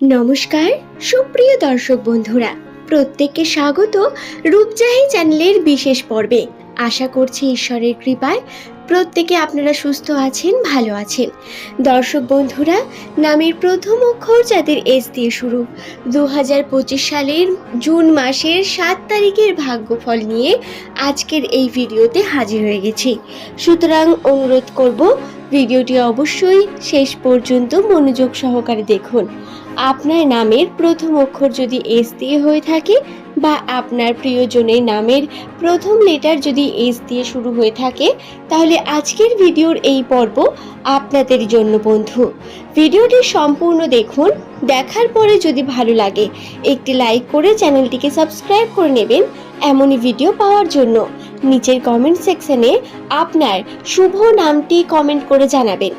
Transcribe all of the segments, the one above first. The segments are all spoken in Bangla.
নমস্কার সুপ্রিয় দর্শক বন্ধুরা, প্রত্যেককে স্বাগত রূপজাহি চ্যানেলের বিশেষ পর্বে। আশা করছি ঈশ্বরের কৃপায় প্রত্যেকে আপনারা সুস্থ আছেন, ভালো আছেন। দর্শক বন্ধুরা, নামের প্রথম অক্ষর যাদের এস দিয়ে শুরু, 2025 সালের জুন মাসের 7 তারিখের ভাগ্যফল নিয়ে আজকের এই ভিডিওতে হাজির হয়ে গেছি। সুতরাং অনুরোধ করব ভিডিওটি অবশ্যই শেষ পর্যন্ত মনোযোগ সহকারে দেখুন। আপনার নামের প্রথম অক্ষর যদি এস দিয়ে হয়ে থাকে বা আপনার প্রিয়জনের নামের প্রথম লেটার যদি এস দিয়ে শুরু হয়ে থাকে, তাহলে আজকের ভিডিওর এই পর্ব আপনাদের জন্য বন্ধু। ভিডিওটি সম্পূর্ণ দেখুন, দেখার পরে যদি ভালো লাগে একটি লাইক করে চ্যানেলটিকে সাবস্ক্রাইব করে নেবেন এমনই ভিডিও পাওয়ার জন্য। নিচের কমেন্ট সেকশনে আপনার শুভ নামটি কমেন্ট করে জানাবেন।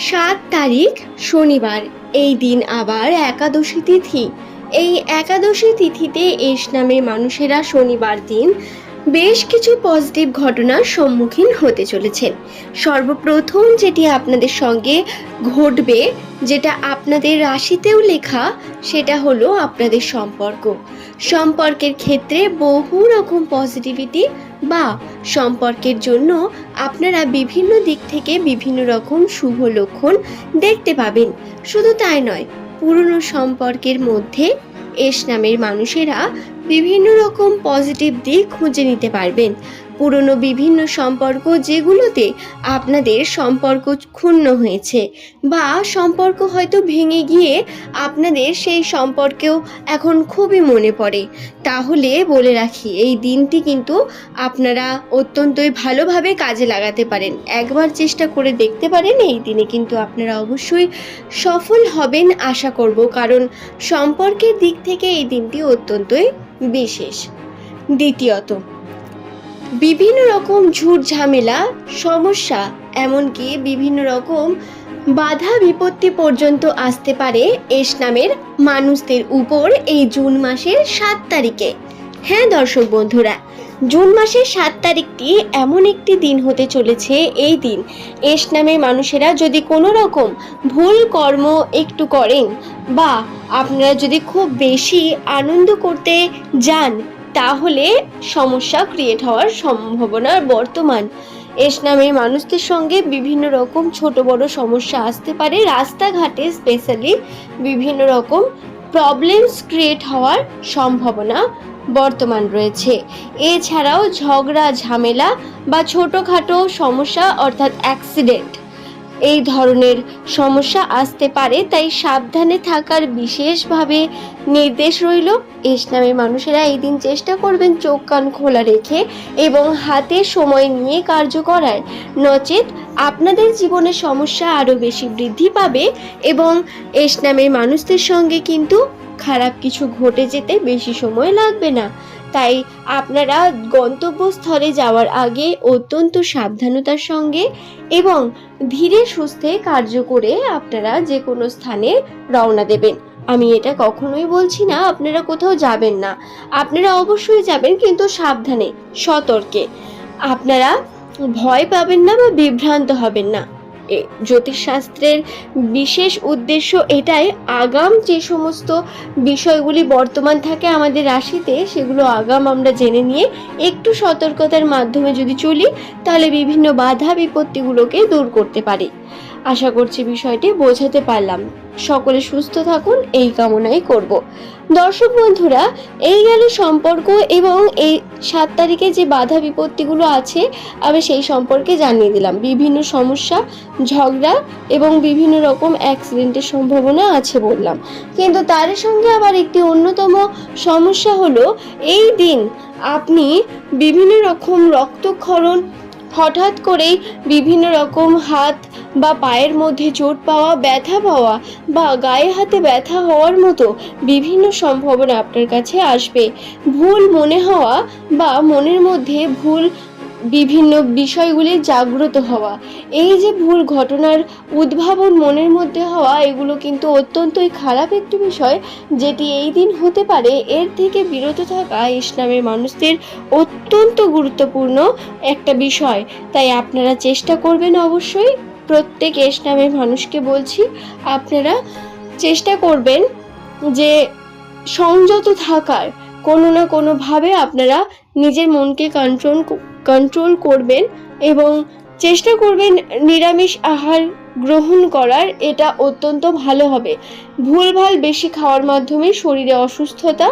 7 তারিখ শনিবার, এই দিন আবার একাদশী তিথি। এই একাদশী তিথিতে এস নামের মানুষেরা শনিবার দিন বেশ কিছু পজিটিভ ঘটনার সম্মুখীন হতে চলেছেন। সর্বপ্রথম যেটি আপনাদের সঙ্গে ঘটবে, যেটা আপনাদের রাশিতেও লেখা, সেটা হলো আপনাদের সম্পর্কের ক্ষেত্রে বহু রকম পজিটিভিটি বা সম্পর্কের জন্য আপনারা বিভিন্ন দিক থেকে বিভিন্ন রকম শুভ লক্ষণ দেখতে পাবেন। শুধু তাই নয়, পুরনো সম্পর্কের মধ্যে এস নামের মানুষেরা বিভিন্ন রকম পজিটিভ দিক খুঁজে নিতে পারবেন। পুরনো বিভিন্ন সম্পর্ক যেগুলোতে আপনাদের সম্পর্ক ক্ষুণ্ণ হয়েছে বা সম্পর্ক হয়তো ভেঙে গিয়ে আপনাদের সেই সম্পর্কেও এখন খুবই মনে পড়ে, তাহলে বলে রাখি এই দিনটি কিন্তু আপনারা অত্যন্তই ভালোভাবে কাজে লাগাতে পারেন। একবার চেষ্টা করে দেখতে পারেন, এই দিনে কিন্তু আপনারা অবশ্যই সফল হবেন আশা করব, কারণ সম্পর্কের দিক থেকে এই দিনটি অত্যন্তই বিশেষ। দ্বিতীয়ত, বিভিন্ন রকম ঝুট ঝামেলা, সমস্যা, এমনকি বিভিন্ন রকম বাধা বিপত্তি পর্যন্ত আসতে পারে এস নামের মানুষদের উপর এই জুন মাসের 7 তারিখে। হ্যাঁ দর্শক বন্ধুরা, জুন মাসের 7 তারিখটি এমন একটি দিন হতে চলেছে, এই দিন এস নামের মানুষেরা যদি কোনো রকম ভুল কর্ম একটু করেন বা আপনারা যদি খুব বেশি আনন্দ করতে যান, তাহলে সমস্যা ক্রিয়েট হওয়ার সম্ভাবনা বর্তমান। এস নামের মানুষদের সঙ্গে বিভিন্ন রকম ছোট বড় সমস্যা আসতে পারে। রাস্তাঘাটে স্পেশালি বিভিন্ন রকম প্রবলেমস ক্রিয়েট হওয়ার সম্ভাবনা বর্তমান রয়েছে। এছাড়াও ঝগড়া ঝামেলা বা ছোটোখাটো সমস্যা অর্থাৎ অ্যাক্সিডেন্ট, এই ধরনের সমস্যা আসতে পারে, তাই সাবধানে থাকার বিশেষভাবে নির্দেশ রইল। এস নামের মানুষেরা এই দিন চেষ্টা করবেন চোখ কান খোলা রেখে এবং হাতে সময় নিয়ে কার্য করার, নচেত আপনাদের জীবনে সমস্যা আরও বেশি বৃদ্ধি পাবে এবং এস নামের মানুষদের সঙ্গে কিন্তু খারাপ কিছু ঘটে যেতে বেশি সময় লাগবে না। তাই আপনারা গন্তব্যস্থলে যাওয়ার আগে অত্যন্ত সাবধানতার সঙ্গে এবং ধীরে সুস্থে কার্য করে আপনারা যে কোনো স্থানে রওনা দেবেন। আমি এটা কখনোই বলছি না আপনারা কোথাও যাবেন না, আপনারা অবশ্যই যাবেন, কিন্তু সাবধানে, সতর্কে। আপনারা ভয় পাবেন না বা বিভ্রান্ত হবেন না। জ্যোতিষশাস্ত্রের বিশেষ উদ্দেশ্য এটাই, আগাম যে সমস্ত বিষয়গুলি বর্তমান থাকে আমাদের রাশিতে, সেগুলো আগাম আমরা জেনে নিয়ে একটু সতর্কতার মাধ্যমে যদি চলি, তাহলে বিভিন্ন বাধা বিপত্তিগুলোকে দূর করতে পারি। আশা করছি বিষয়টি বোঝাতে পারলাম। সকলে সুস্থ থাকুন এই কামনাই করব। দর্শক বন্ধুরা, এই গেল সম্পর্ক এবং এই 7 তারিখে যে বাধা বিপত্তিগুলো আছে আমি সেই সম্পর্কে জানিয়ে দিলাম। বিভিন্ন সমস্যা, ঝগড়া এবং বিভিন্ন রকম অ্যাক্সিডেন্টের সম্ভাবনা আছে বললাম, কিন্তু তার সঙ্গে আবার একটি অন্যতম সমস্যা হলো এই দিন আপনি বিভিন্ন রকম রক্তক্ষরণ, হঠাৎ করেই বিভিন্ন রকম হাত বা পায়ের মধ্যে চোট পাওয়া, ব্যথা পাওয়া বা গায়ে হাতে ব্যথা হওয়ার মতো বিভিন্ন সম্ভাবনা আপনার কাছে আসবে। ভুল মনে হওয়া বা মনের মধ্যে ভুল বিভিন্ন বিষয়গুলি জাগ্রত হওয়া, এই যে ভুল ঘটনার উদ্ভাবন মনের মধ্যে হওয়া, এগুলো কিন্তু অত্যন্তই খারাপ একটি বিষয়, যেটি এই দিন হতে পারে। এর থেকে বিরত থাকা এস নামের মানুষদের অত্যন্ত গুরুত্বপূর্ণ একটা বিষয়। তাই আপনারা চেষ্টা করবেন অবশ্যই, প্রত্যেক এস নামের মানুষকে বলছি, আপনারা চেষ্টা করবেন যে সংযত থাকার কোনো না কোনোভাবে আপনারা নিজের মনকে কন্ট্রোল করবেন এবং চেষ্টা করবেন নিরামিষ আহার গ্রহণ করার। এটা অত্যন্ত ভালো হবে। ভুলভাল বেশি খাওয়ার মাধ্যমে শরীরে অসুস্থতা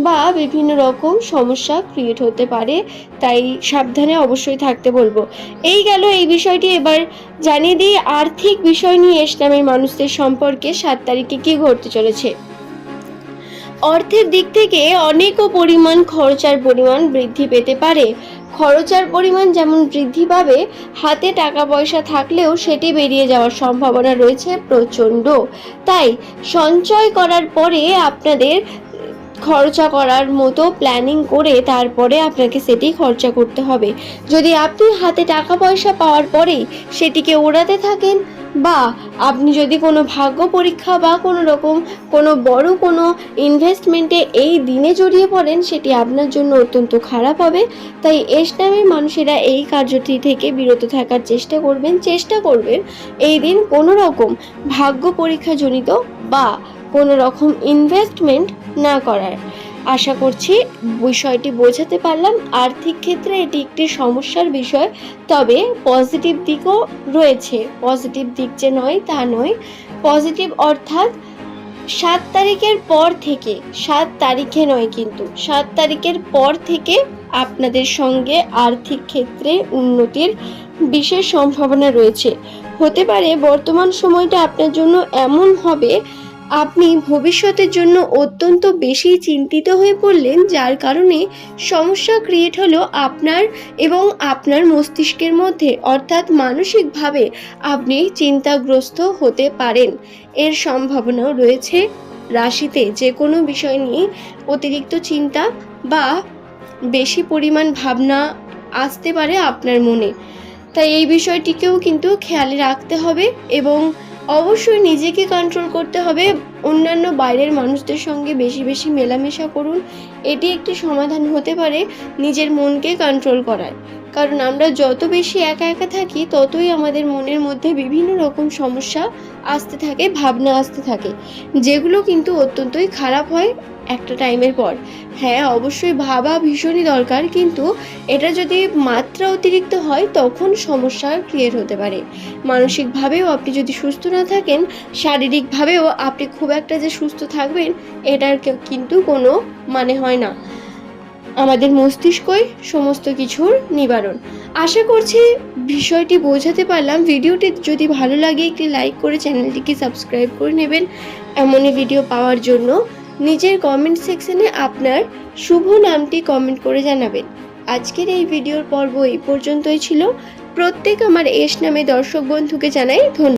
বা বিভিন্ন রকম সমস্যা ক্রিয়েট হতে পারে, তাই সাবধানে অবশ্যই থাকতে বলবো। এই গেল এই বিষয়টি। এবার জানিয়ে দিই আর্থিক বিষয় নিয়ে এস নামের মানুষদের সম্পর্কে 7 তারিখে কি ঘটতে চলেছে। অর্থের দিক থেকে অনেকও পরিমাণ খরচার পরিমাণ বৃদ্ধি পেতে পারে। খরচার পরিমাণ যেমন বৃদ্ধি পাবে, হাতে টাকা পয়সা থাকলেও সেটি বেরিয়ে যাওয়ার সম্ভাবনা রয়েছে প্রচণ্ড। তাই সঞ্চয় করার পরে আপনাদের খরচা করার মতো প্ল্যানিং করে তারপরে আপনাকে সেটি খরচা করতে হবে। যদি আপনি হাতে টাকা পয়সা পাওয়ার পরেই সেটিকে ওড়াতে থাকেন, বা আপনি যদি কোনো ভাগ্য পরীক্ষা বা কোনো রকম কোনো বড় কোনো ইনভেস্টমেন্টে এই দিনে জড়িয়ে পড়েন, সেটি আপনার জন্য অত্যন্ত খারাপ হবে। তাই এস নামের মানুষেরা এই কার্যটি থেকে বিরত থাকার চেষ্টা করবেন এই দিন কোনো রকম ভাগ্য পরীক্ষাজনিত বা কোনো রকম ইনভেস্টমেন্ট না করার। আশা করছি বিষয়টি বোঝাতে পারলাম। আর্থিক ক্ষেত্রে এটি একটি সমস্যার বিষয়, তবে পজিটিভ দিকও রয়েছে। পজিটিভ দিক যে নয় তা নয়, পজিটিভ অর্থাৎ 7 তারিখের পর থেকে, 7 তারিখে নয় কিন্তু 7 তারিখের পর থেকে আপনাদের সঙ্গে আর্থিক ক্ষেত্রে উন্নতির বিশেষ সম্ভাবনা রয়েছে। হতে পারে বর্তমান সময়টা আপনার জন্য এমন হবে, আপনি ভবিষ্যতের জন্য অত্যন্ত বেশি চিন্তিত হয়ে পড়লেন, যার কারণে সমস্যা ক্রিয়েট হলো আপনার এবং আপনার মস্তিষ্কের মধ্যে, অর্থাৎ মানসিকভাবে আপনি চিন্তাগ্রস্ত হতে পারেন। এর সম্ভাবনাও রয়েছে। রাশিতে যে কোনো বিষয় নিয়ে অতিরিক্ত চিন্তা বা বেশি পরিমাণ ভাবনা আসতে পারে আপনার মনে, তাই এই বিষয়টিকেও কিন্তু খেয়ালে রাখতে হবে এবং অবশ্যই নিজেকে কন্ট্রোল করতে হবে। অন্যান্য বাইরের মানুষদের সঙ্গে বেশি বেশি মেলামেশা করুন, এটি একটি সমাধান হতে পারে নিজের মনকে কন্ট্রোল করার। কারণ আমরা যত বেশি একা একা থাকি, ততই আমাদের মনের মধ্যে বিভিন্ন রকম সমস্যা আসতে থাকে, ভাবনা আসতে থাকে, যেগুলো কিন্তু অত্যন্তই খারাপ হয় একটা টাইমের পর। হ্যাঁ, অবশ্যই ভাবা ভীষণই দরকার, কিন্তু এটা যদি মাত্রা অতিরিক্ত হয় তখন সমস্যা ক্রিয়েট হতে পারে। মানসিকভাবেও আপনি যদি সুস্থ না থাকেন, শারীরিকভাবেও আপনি খুব একটা যে সুস্থ থাকবেন এটার কিন্তু কোনো মানে হয় না। আমাদের মস্তিষ্কই সমস্ত কিছুর নিবারণ। আশা করছি বিষয়টি বোঝাতে পারলাম। ভিডিওটি যদি ভালো লাগে একটি লাইক করে চ্যানেলটিকে সাবস্ক্রাইব করে নেবেন এমনই ভিডিও পাওয়ার জন্য। নিজের কমেন্ট সেকশনে আপনার শুভ নামটি কমেন্ট করে জানাবেন। আজকের এই ভিডিওর পর্ব এই পর্যন্তই ছিল। প্রত্যেক আমার এস নামে দর্শক বন্ধুকে জানাই ধন্যবাদ।